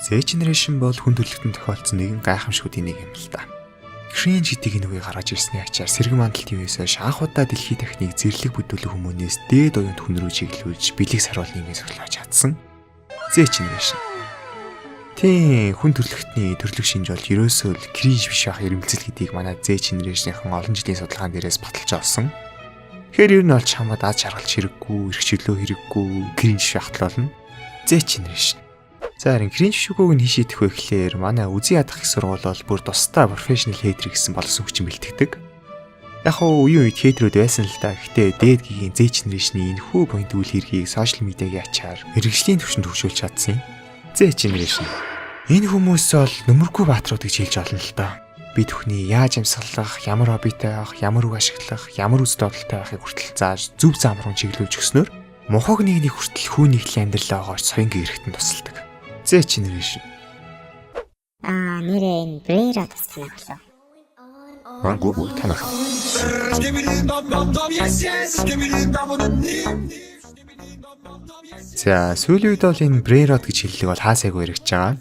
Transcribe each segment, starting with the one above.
Z generation бол хүн төрөлхтөнд тохиолдсон нэгэн гайхамшигуудын нэг юм л та. Cringe гэдэг энэ үгийг гаргаж ирсний ачаар сэргэм мандал ТV-с анх удаа дэлхийн техник зэрлэг бүдүүлэх хүмүүнээс дээд оюунд хүн рүү чиглүүлж бэлэг саруулын юм зөвлөж чадсан. Z generation. Тийм хүн төрөлхтний төрлөх шинж бол ерөөсөө л cringe биш байх эрмэлзэл гэдгийг манай Z generation-ийн олон жилийн судалгаан дээрээс баталж авсан. Тэгэхээр ер нь бол чамд аз жаргалч хэрэггүй, эрхчлөө хэрэггүй, cringe шахтал болно. Z generation. За харин cringe шүгөөг нь хишидэх вэ гэхлээр манай үзий ядах их сургууль бол бүр тусдаа professional hater гэсэн болсон хүчин бэлтгэдэг. Яг уу үеийн үед хейтерүүд байсан л да. Гэхдээ дээд гигийн Z generation-ийн энэхүү point үйл хэргийг сошиал медиагийн ачаар мэргэжлийн түвшинд хөгжүүлж чадсан юм. Z generation. Энэ хүмүүс бол нөмөргүй бааtruуд гэж хэлж олно л доо. Бид бүхний яаж амьсгалах, ямар хоббитэй байх, ямар үг ашиглах, ямар үс додолтой байхыг хүртэл зааж зөв зам руу чиглүүлж өгснөөр мохог нэгний хүртэл хүн нэгдлийн амьдралаа гоож соёнгийн эрэхтэн тусалдаг. Z generation. Нэрээ энэ Brera тусна болов. Гоо танах. За сүүлийн үед бол энэ Brera гэж хэллэг бол хаасайгүй яригдж байгаа.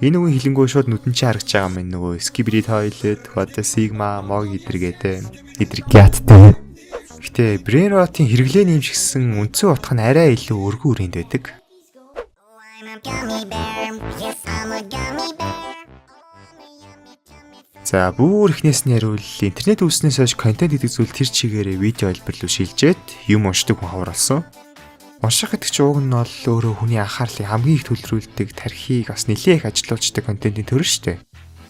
Энэ үгийн хилэнгөө шууд нүдэн чинь харагдж байгаа юм нөгөө Skibidi Toilet, Wada Sigma, Mog эдэргэттэй. Гэтэ Brera-ийн хэрэглээ нэмжигсэн үндсэн утга нь арай илүү өргөн үрээнд байдаг. За бүр ихнээс нь яривал интернет үүснээс хойш контент гэдэг зүйл тэр чигээрээ видео хэлбэр рүү шилжээд юм уншдаг хүн хаварлсан. Унших гэдэг чинь уг нь бол өөрөө хүний анхаарлыг хамгийн их төлрүүлдэг тархийг бас нэлээх ажилуулждаг контентын төр шүү дээ.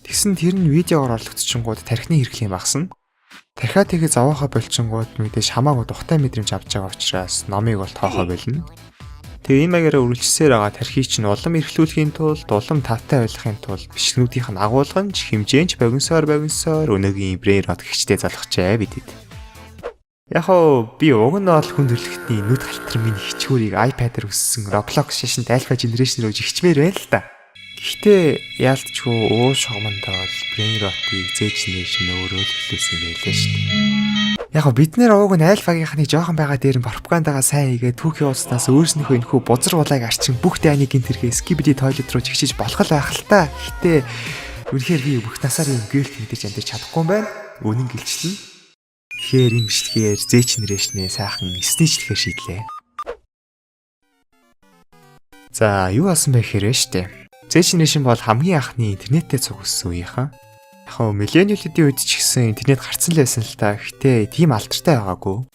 Тэгсэн тэр нь видеогоор орлогдчихгонгууд тархины хэрэглээ багасна. Тархиа тэгээ зовоохоо болчингууд мэдээж хамаагүй тухтай мэдрэмж авч байгаа учраас номыг бол тоохоо болно. Тэгээ энэ маягаар үргэлжсээр байгаа тархийг чинь улам эрхлүүлэхийн тулд улам тавтай байлгахын тулд бичлэгнүүдийн агуулгамж хэмжээнд богиносоор өнөөгийн Brera-д гихчтэй залгачаа бидэд. Яг оо би уг нь бол хүн төрөлхтний нүд галтар минь хичгүүрийг iPad-аар өссөн Roblox шашинт Alpha generation руу жигчмээр байна л да. Гэхдээ яалтчгүй уу шогмондоо бол Brera-ийг Z generation өөрөө л хэлсэн юм байлаа шүү дээ. Яг го бид нэр ууг нь Alpha-гийнхны жоохон байгаа дээр нь пропагандагаа сайн хийгээд түүхий ууснаас өөрснийхөө энэхүү бузар булайг арчин бүх дайныг гинтэрхээ Skibidi Toilet руу чигчиж болох л байх л та. Гэтэ үнэхээр би бүх насаар юм guilt мэдэрч амьдч чадахгүй юм байна. Үнэн гэлчлэн. Тэгэхээр юм бичлэгээр Z generation-ээ сайхан снэчлэхээр шийдлээ. За юу болсон бэ гэхээр штэ. Z generation бол хамгийн анхны интернеттэй цуг өссөн үеийнхэн. Яг миллениалуудын үед ч гэсэн интернет гарцсан л байсан л та. Гэтэ тийм алдартай байгаагүй.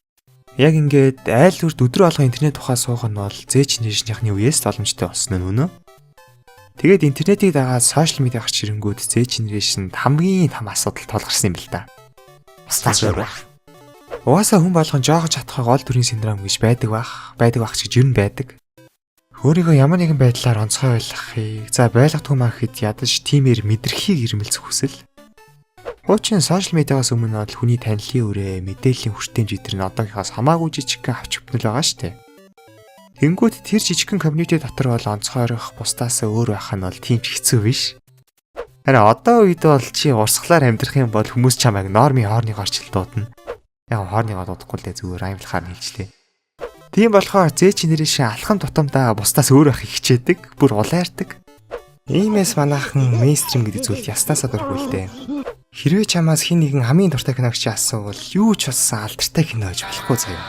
Яг ингээд айл үрд өдөр алга интернет тухай суух нь бол Z generation-ийнхны үеэс боломжтой болсон нь үнэ. Тэгээд интернетийг дагаад сошиал медиа гарч ирэнгүүт Z generation хамгийн том асуудал тулгарсан юм бэл та. Угаасаа хүн болгон жоохож чадхаг гол төрлийн синдром гэж байдаг бах гэж юу н байдаг. Өөрийгөө ямар нэгэн байдлаар онцгой ойлгохыг, за байлгадгүй маа гэхэд ядаж тиймэр мэдрэхийг ирмэлцэх хүсэл. Хуучин сошиал медиагаас өмнө бол хүний танилын үрээ, мэдээллийн хүртээмж идэр нь одоогийнхоос хамаагүй жижигхэн авч өвтнөл байгаа шүү дээ. Тэнгүүд тэр жижигхэн комьюнити дотор бол онцгойрох, бусдаас өөр байх нь бол тийм ч хэцүү биш. Харин одоо үед бол чи урсгалаар амьдрах юм бол хүмүүс чамайг нормын хоорныг орчил дуудана. Яг хоорныг дуудахгүй л зүгээр аймлахаар хэлжлээ. Тийм болохоор Z generation алхам тутамдаа бусдаас өөр байхыг хичээдэг, бүр улайрдаг. Иймээс манайхан мейнстрим гэдэг зүйлд ястаасаа дургүй л дээ. Хэрвээ чамаас хин нэгэн хамгийн дуртай киног чи асуувал юу ч болсон алдартай кино гэж болохгүй заяа.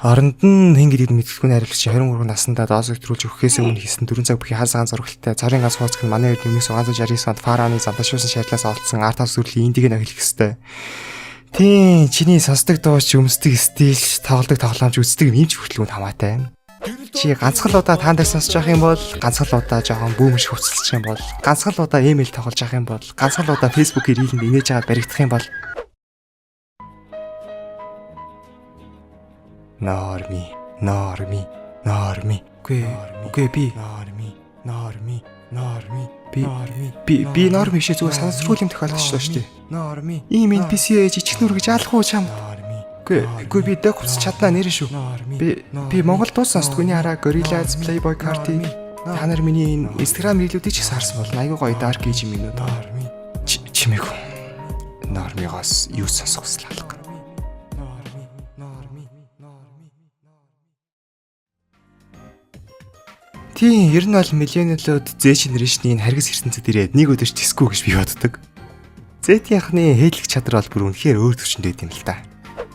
Оронд нь хин гэдэг мэдгэлгүй найруулагч 23 наснда доос өдрүүлж өгөхөөс өмнө хийсэн 4 цаг бүхий хаалсан зурагтай царын ганц хууцг нь манай эрдэнэ 1969 онд Фараны замдашуулсан шаардлаас олдсон арт тав сүрлийн эндийг нь хэлэх хэвээр. Тийм чиний сонсдог дууч өмсдөг стил тоглодог тоглоомж үздэг юм ч хүртэл үн хамаатай байна. Чи ганцхан л удаа таанд сонсож явах юм бол ганцхан л удаа жоохон бүүмш хөвцөлчих юм бол ганцхан л удаа имэйл тоглож явах юм бол ганцхан л удаа фэйсбүүкээр рийлэнд инээж аваад баригдах юм бол Норми. Үгүй би норми шиг зүгээр сансруул юм тохиолдож шүү дээ. Норми. Ийм NPC жижиг нүр гэж аалахгүй чам. Үгүй би дэг хүсч чаднаа нэрэн шүү. Би Монгол дуу сонсдог үний хараа Gorillaz, Playboy Carti. Та нар миний Instagram рилүүдийг ч харсан бол айгүй гоё dark age юм уу. Чимээгүй. Нормигоос юу сонсох хүсэл алга. Тийм, ер нь бол миллениалууд Z generation-ийн харгас ертөнцид ирээд нэг өдөрч тисгүй гэж би боддог. Z-ийнхний хээдлэх чадвар бол бүр үнэхээр өөр төвчөнд байт юм л да.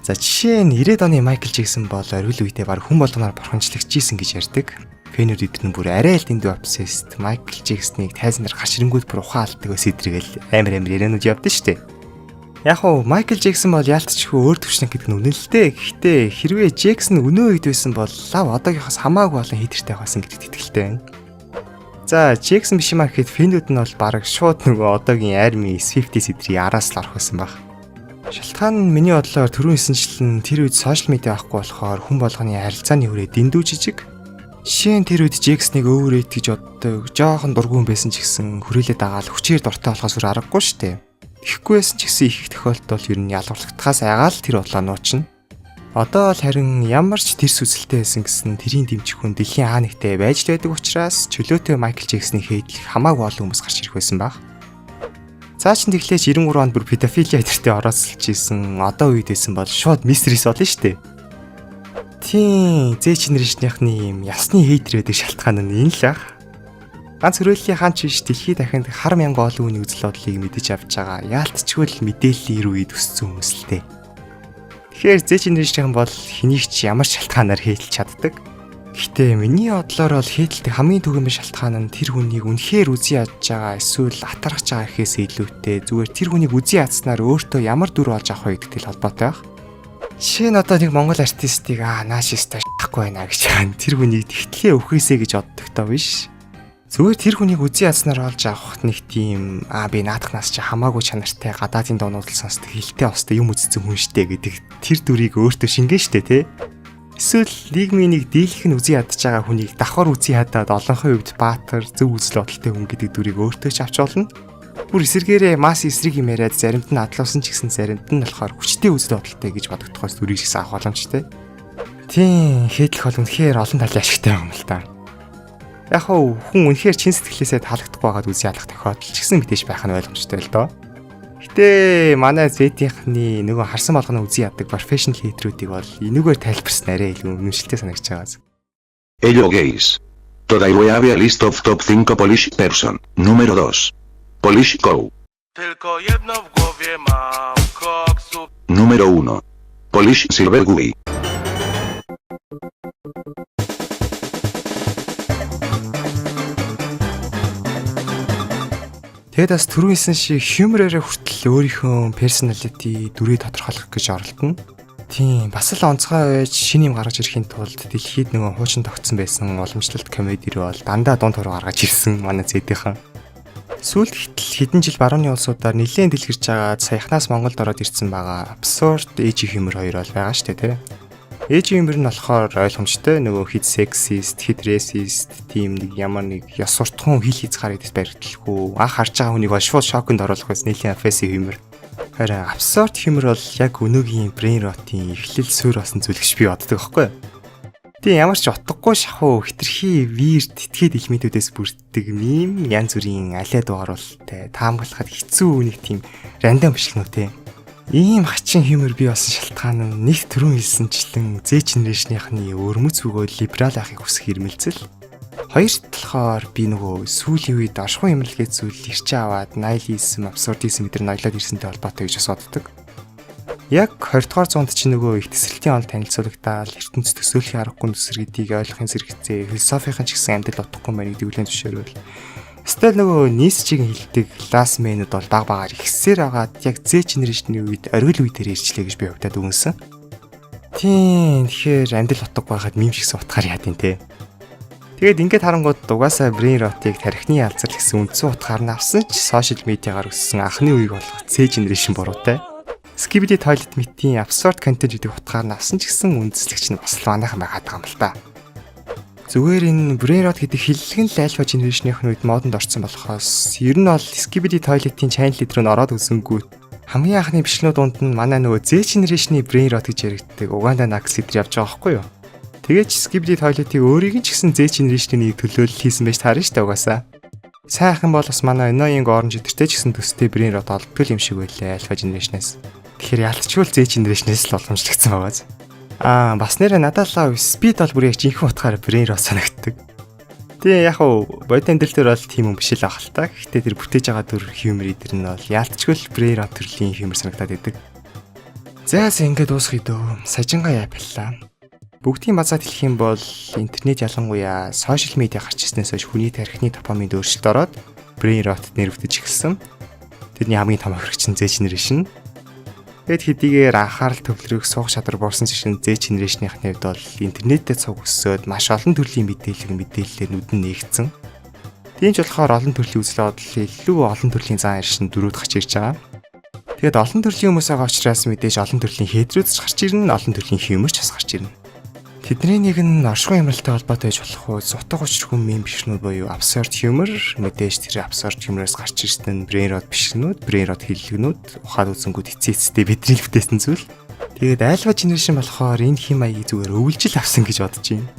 За жишээ нь 90-ад оны Майкл Джексон бол оргил үедээ баг хүн болгоноор бурханчлагчижсэн гэж ярьдаг. Фэнүүд эдгээр нь бүр арай л дэндүү обсест Майкл Джексоныг тайзнаар гарч ирэнгүүт бүр ухаалтдаг өсөдргээл амар яриануд явдсан шүү дээ. Яг уу Майкл Джексон бол яалтчгүй өөр төвчнэг гэдэг нь үнэн л дээ. Гэхдээ хэрвээ Джексон өнөө үед байсан бол лав одоогийнхоос хамаагүй олон хитертэй байсан гэдэгт итгэлтэй байна. За Джексон биш юм гэхэд фэнүүд нь бол баг шууд нөгөө одоогийн Army Swift сэдрийн араас л орох байсан баг. Шалтгаан нь миний бодлоор түрүүн хэлсэнчлэн тэр үед сошиал медиа авахгүй болохоор хүн болгоны харилцааны хүрээ дэндүү жижиг. Жишээ нь тэр үед Джексныг өвөрөөд гэж боддог, жоохон дургуун байсан ч гэсэн хүрээлээ дагаал хүчээр дуртай болохоос өөр аргагүй штэ. Тэгэхгүй байсан ч гэсэн их тохиолдолд ер нь ялгарлагдахаас айгаал тэр болоо нуучин. Одоо л харин ямар ч тэрс үзэлтэй байсан гэсэн тэрийн дэмжих хүн дэлхийн хаа нэгтээ байж л байдаг учраас чөлөөтэй Майкл Джексоныг хээдлэх хамаагүй олон хүмүүс гарч ирэх байсан баг. Цаа чин тэглээч 93 онд бүр педофили эдэртээ орооцолж исэн одоо үед байсан бол шууд мистерис болно штэ. Тийм, Z generation-ийнхний юм ясны хейтер байдаг шалтгаан нь энэ л ах. Ганц хөрөөллийн хаан ч биш дэлхийд дахинд хар мянган олон хүний үзэл бодлыг мэдэж авч байгаа яалтчгүй л мэдээллийн ир үед өссөн хүмүүс л дээ. Тэгэхээр Z generation бол хэнийг ч ямар шалтгаанаар хейлж чаддаг. Гэхдээ миний бодлоор бол хейлдэг хамгийн түгээмэл шалтгаан нь тэр хүнийг үнэхээр үзий ядж байгаа эсвэл атархаж байгаа гэхээс илүүтэй зүгээр тэр хүнийг үзий ядснаар өөртөө ямар дүр олж авах вэ гэдэгтэй холбоотой байх. Жишээ нь одоо нэг монгол артистыг наашистай шахгүй байна гэж хаана тэр хүнийг тэгтлээ өхөөсэй гэж боддогтой биш. Зүгээр тэр хүнийг үзий ядснаар олж авах нэг тийм би наадахнаас ч хамаагүй чанартай гадаадын дуунууд л сонсдог хилтэй остой юм үзсэн хүн штэ гэдэг тэр дүрийг өөртөө шингэн штэ те. Эсвэл нийгмийн нэг дийлэх нь үзий ядж байгаа хүнийг давхар үзий хадаад олонхын хувьд баатар зөв үзэл бодолтой хүн гэдэг дүрийг өөртөө ч авч болно. Бүр эсэргээрээ масс эсрэг юм яриад заримд нь адлуулсан ч гэсэн заримд нь болохоор хүчтэй үзэл бодолтой гэж бодогдохоос дүрийг ч авах боломжтой. Тийм, хээдлэх бол үнэхээр олон талын ашигтай юм л та. Яг хөө хүн үнэхээр чин сэтгэлээсээ таалагдахгүй байгаад үзий ялах тохиолдол ч гэсэн мэдээж байх нь ойлгомжтой л доо. Гэтэ манай Z-ийнхний нөгөө харсан болгоно үзий яддаг professional хейтерүүдийг бол энүүгээр тайлбарсан арай илүү үнэмшилтэй санагч байгааз. Hello guys. Today we have a list of top 5 Polish person. Número 2. Polish Go. Tylko jedno w głowie mam, koksu. Número 1. Polish Silver Guy. Тэгэд бас түрүү хэлсэн шиг humor-аараа хүртэл өөрийнхөө personality дүрийг тодорхойлох гэж оролдоно. Тийм, бас л онцгой байж шинэ юм гаргаж ирэхийн тулд дэлхийд нөгөө хуучин тогтсон байсан уламжлалт комеди рүү бол дандаа дунд хороо гаргаж ирсэн манай Z-ийнхэн. Сүүлд гэтэл хэдэн жил барууны улсуудаар нэлээд дэлгэрч байгаа саяхнаас Монголд ороод ирсэн байгаа absurd age humor хоёр бол байгаа шүү дээ, тэ. Age humor нь болохоор ойлгомжтой нөгөө хит sexist, хит racist, тийм нэг ямар нэг ёс суртахуун хил хязгаар гэдэгт баригдлахгүй анх харж байгаа хүнийг бол шууд шоконд оруулах байсан нэлийн offensive humor. Харин absurd humor бол яг өнөөгийн brain rot-ийн эхлэл суурь болсон зүйл гэж би боддог байхгүй юу? Тийм ямар ч утгагүй шахуу хитрхи weird тэтгээд элементүүдээс бүрддэг мим янз бүрийн алиад оруулалтай таамаглахад хэцүү нэг тийм рандом бичлэгнүүтэй. Ийм хачин хьюмор бий болсон шалтгаан нь нэг түрүүн хэлсэнчлэн Z generation-ийнхны өрмөц бөгөөд либерал ахыг хүсэх ирмэлцэл. Хоёрт болохоор би нөгөө сүүлийн үед оршихуй юм л гэж зүйл ирчээ аваад nihilism, absurdism гэдэр ноёлоод ирсэнтэй холбоотой гэж боддог. Яг 20 дугаар зуунд ч нөгөө их төсөлтийн онол танилцуулагдаад ертөнцийн төсөөллийн аргагүй нүсэр гэдгийг ойлгохын зэрэгцээ философийн ч гэсэн амьдрал утгагүй мэн гэдэг үлэн зөвшөөрөл. Стил нөгөө нийсчийн хилдэг лас мэнүүд бол баг багаар ихсээр агаад яг Z generation-ийн үед оргил үе дээр ирчлээ гэж би хувьдаа дүгнсэн. Тийм тэгэхээр амьдрал утгагүй байхад мим шигсэн утгаар яад юм те. Тэгээд ингээд харангууд угаасаа brain rot-ыг тархины ялцал гэсэн үндсэн утгаар нь авсан ч сошиал медиагаар өссөн анхны үеийг болгох Z generation буруутай. Skibidi Toilet Meet-ийн absurd content гэдэг утгаар нь авсан ч гэсэн үндэслэгч нь бас л манайхан байгаад байгаа юм л та. Зүгээр энэ brain rot гэдэг хиллэг нь альфа generation-ийн үед модонд орсон болохоос ер нь бол Skibidi Toilet-ийн channel дээр нь ороод үзэнгүүт хамгийн анхны бичлэгнүүд дунд нь манай нөгөө Z generation-ийн brain rot гэж яригддаг Uganda Nax гэдэр явж байгаа байхгүй юу? Тэгээд Skibidi Toilet-ийг өөрийг нь ч гэсэн Z generation-ийн төлөөлөл хийсэн байж таарна шүү дээ угаасаа. Сайхан бол бас манай Enoying Orange гэдэртэй ч гэсэн төстэй brain rot олддог юм шиг байлаа альфа generation-аас. Тэгэхээр ялцчгүй Z generation-ээс л боломжлогдсон байгааз. Бас нэрэ надад лав speed бол бүр яг жинхэнэ утгаараа brain rot санагддаг. Тэгээ яг уу бодит амьдрал дээр бол тийм юм биш л ах л та. Гэхдээ тэр бүтээж байгаа төр хьюмор эдэр нь бол яалтчгүй л Brain Rot төрлийн хьюмор санагдаад байдаг. За ингээд дуусгая дөө. Сажингаа яапаллаа. Бүгдийн базаад хэлэх юм бол интернет ялангуяа сошиал медиа гарч ирснээс хойш хүний тархины допаминд өөрчлөлт ороод Brain Rot нэрвдэж эхэлсэн. Тэрний хамгийн том хоригч нь Z generation. Тэгэд хэдийгээр анхаарал төвлөрөх суух чадвар борсон шишин Z generation-ийн хувьд бол интернеттэй цуг өссөд маш олон төрлийн мэдээллээр нүдэн нээгдсэн. Тийм ч болохоор олон төрлийн үзэл бодлын илүү олон төрлийн зан иршин дөрүүд гарч ирж байгаа. Тэгэд олон төрлийн хүмүүс байгаа учраас мэдээж олон төрлийн хейтрүүд гарч ирнэ, олон төрлийн хьюморч бас гарч ирнэ. Тэдний нэг нь оршихуй юмралтай холбоотой байж болох уу? Сутга учиргүй мем бишнүүд буюу absurd humor, мэдээж тэр absurd humor-оос гарч ирсэн нь Brain Rot бишнүүд, Brain Rot хэллэгнүүд, ухаад үзэнгүүд эцээцтэй бидний л бүтээсэн зүйл. Тэгээд айлва generation болохоор энэ хим маягийг зүгээр өвлжил авсан гэж бодож байна.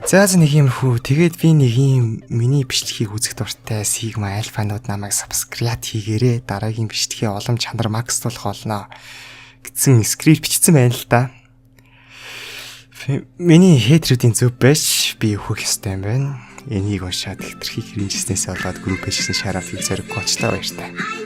За нэг юм хүү. Тэгээд би нэг юм миний бичлэгийг үзэх дуртай Sigma Alpha-нууд намайг subscribe хийгээрэй. Дараагийн бичлэгийн улам чанар максдуулах болно гэсэн скрипт бичсэн байна л да. Миний хейтрүүдийн зөв байж би өөхөх ёстой юм байна. Энийг уншаад хэтэрхий хэрэмжснээс болоод групп хийсэн шараад хийх зэрэг гочлаа баяртай.